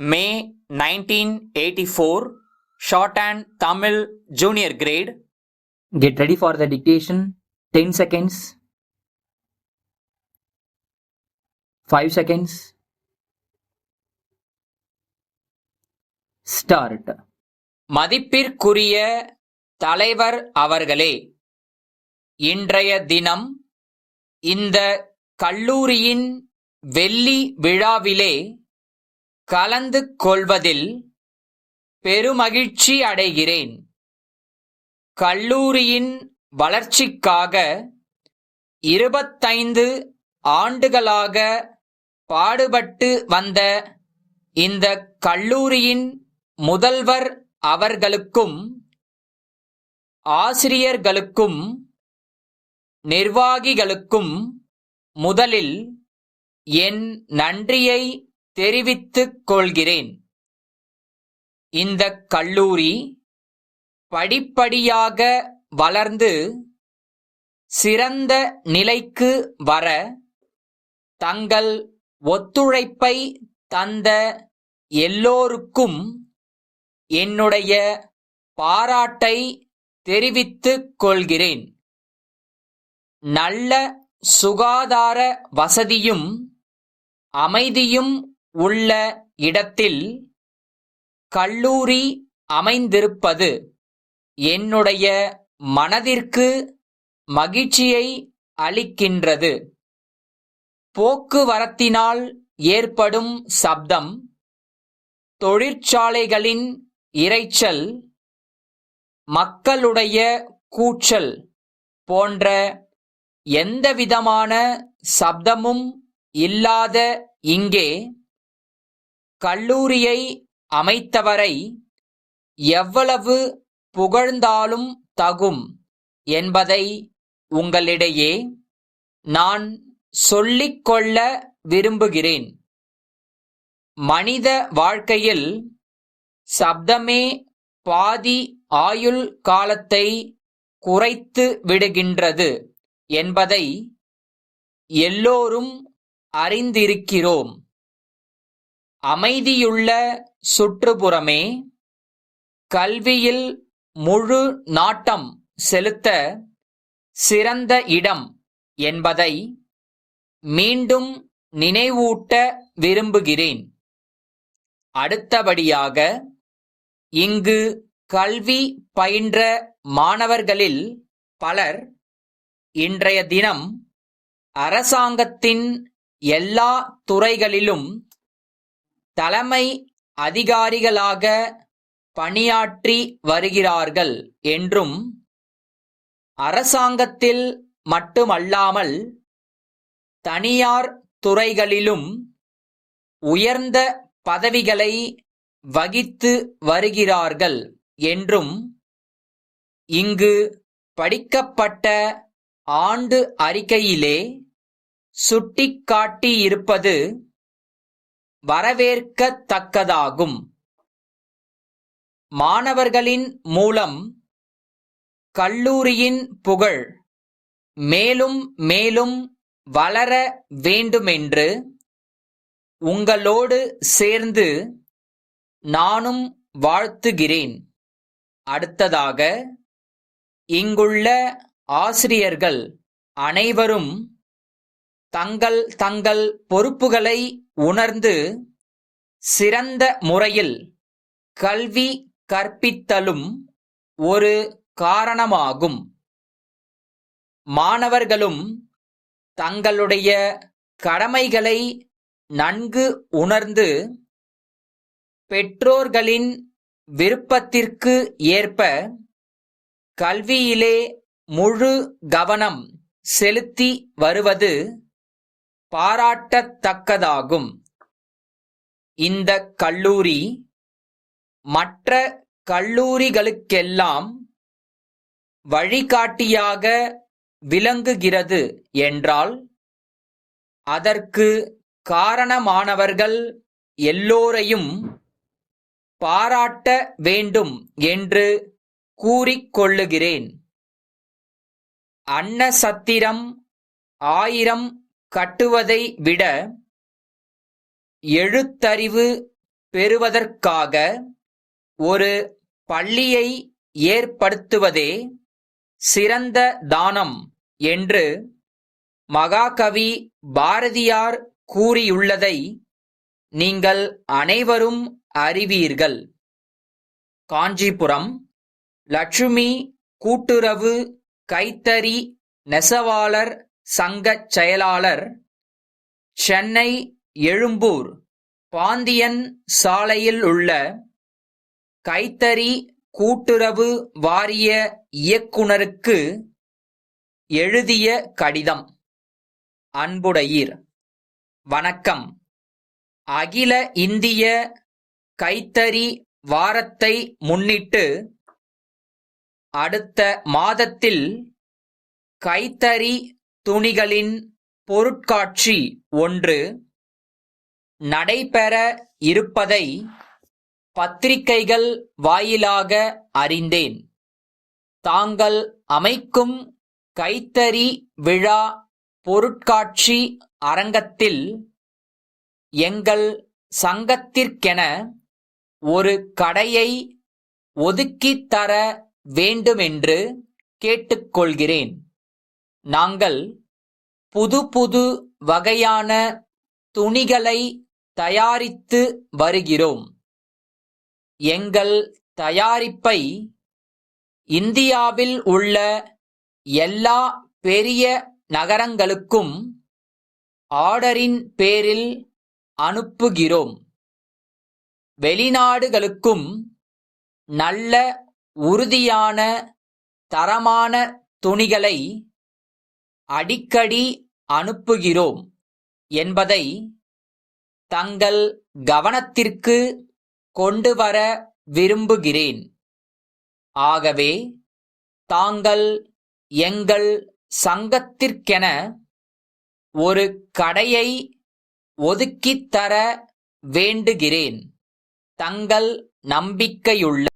May 1984, Shorthand Tamil Junior Grade. Get ready for the dictation. 10 seconds. 5 seconds. Start. மதிப்பிற்குரிய தலைவர் அவர்களே, இன்றைய தினம் இந்த கல்லூரியின் வெள்ளி விழாவிலே கலந்து கொள்வதில் பெருமகிழ்ச்சி அடைகிறேன். கல்லூரியின் வளர்ச்சிக்காக 25 ஆண்டுகளாக பாடுபட்டு வந்த இந்த கல்லூரியின் முதல்வர் அவர்களுக்கும் ஆசிரியர்களுக்கும் நிர்வாகிகளுக்கும் முதலில் என் நன்றியை தெரிவித்துக் கொள்கிறேன். இந்த கல்லூரி படிப்படியாக வளர்ந்து சிறந்த நிலைக்கு வர தங்கள் ஒத்துழைப்பை தந்த எல்லோருக்கும் என்னுடைய பாராட்டை தெரிவித்துக் கொள்கிறேன். நல்ல சுகாதார வசதியும் அமைதியும் உள்ள இடத்தில் கல்லூரி அமைந்திருப்பது என்னுடைய மனதிற்கு மகிழ்ச்சியை அளிக்கின்றது. போக்குவரத்தினால் ஏற்படும் சப்தம், தொழிற்சாலைகளின் இரைச்சல், மக்களுடைய கூச்சல் போன்ற எந்தவிதமான சப்தமும் இல்லாத இங்கே கல்லூரியை அமைத்தவரை எவ்வளவு புகழ்ந்தாலும் தகும் என்பதை உங்களிடையே நான் சொல்லிக்கொள்ள விரும்புகிறேன். மனித வாழ்க்கையில் சப்தமே பாதி ஆயுள் காலத்தை குறைத்து விடுகின்றது என்பதை எல்லோரும் அறிந்திருக்கிறோம். அமைதியுள்ள சுற்றுப்புறமே கல்வியில் முழு நாட்டம் செலுத்த சிறந்த இடம் என்பதை மீண்டும் நினைவூட்ட விரும்புகிறேன். அடுத்தபடியாக, இங்கு கல்வி பயின்ற மாணவர்களில் பலர் இன்றைய தினம் அரசாங்கத்தின் எல்லா துறைகளிலும் தலைமை அதிகாரிகளாக பணியாற்றி வருகிறார்கள் என்றும், அரசாங்கத்தில் மட்டுமல்லாமல் தனியார் துறைகளிலும் உயர்ந்த பதவிகளை வகித்து வருகிறார்கள் என்றும் இங்கு படிக்கப்பட்ட ஆண்டு அறிக்கையிலே சுட்டிக்காட்டியிருப்பது வரவேற்கத்தக்கதாகும். மாணவர்களின் மூலம் கல்லூரியின் புகழ் மேலும் மேலும் வளர வேண்டுமென்று உங்களோடு சேர்ந்து நானும் வாழ்த்துகிறேன். அடுத்ததாக, இங்குள்ள ஆசிரியர்கள் அனைவரும் தங்கள் தங்கள் பொறுப்புகளை உணர்ந்து சிறந்த முறையில் கல்வி கற்பித்தலும் ஒரு காரணமாகும். மாணவர்களும் தங்களுடைய கடமைகளை நன்கு உணர்ந்து பெற்றோர்களின் விருப்பத்திற்கு ஏற்ப கல்வியிலே முழு கவனம் செலுத்தி வருவது பாராட்டத்தக்கதாகும். இந்த கல்லூரி மற்ற கல்லூரிகளுக்கெல்லாம் வழிகாட்டியாக விளங்குகிறது என்றால் அதற்கு காரணமானவர்கள் எல்லோரையும் பாராட்ட வேண்டும் என்று கூறிக்கொள்ளுகிறேன். அன்னசத்திரம் 1000 கட்டுவதை விட எழுத்தறிவு பெறுவதற்காக ஒரு பள்ளியை ஏற்படுத்துவதே சிறந்த தானம் என்று மகாகவி பாரதியார் கூறியுள்ளதை நீங்கள் அனைவரும் அறிவீர்கள். காஞ்சிபுரம் லட்சுமி கூட்டுறவு கைத்தறி நெசவாளர் சங்கச் செயலாளர், சென்னை எழும்பூர் பாந்தியன் சாலையில் உள்ள கைத்தறி கூட்டுறவு வாரிய இயக்குனருக்கு எழுதிய கடிதம். அன்புடையீர், வணக்கம். அகில இந்திய கைத்தறி வாரத்தை முன்னிட்டு அடுத்த மாதத்தில் கைத்தறி துணிகளின் பொருட்காட்சி ஒன்று நடைபெற இருப்பதை பத்திரிகைகள் வாயிலாக அறிந்தேன். தாங்கள் அமைக்கும் கைத்தறி விழா பொருட்காட்சி அரங்கத்தில் எங்கள் சங்கத்திற்கென ஒரு கடையை ஒதுக்கித் தர வேண்டுமென்று கேட்டுக்கொள்கிறேன். நாங்கள் புது புது வகையான துணிகளை தயாரித்து வருகிறோம். எங்கள் தயாரிப்பை இந்தியாவில் உள்ள எல்லா பெரிய நகரங்களுக்கும் ஆர்டரின் பேரில் அனுப்புகிறோம். வெளிநாடுகளுக்கும் நல்ல உறுதியான தரமான துணிகளை அடிக்கடி அனுப்புகிறோம் என்பதை தங்கள் கவனத்திற்கு கொண்டு வர விரும்புகிறேன். ஆகவே தாங்கள் எங்கள் சங்கத்திற்கென ஒரு கடையை ஒதுக்கித் தர வேண்டுகிறேன். தங்கள் நம்பிக்கையுள்ள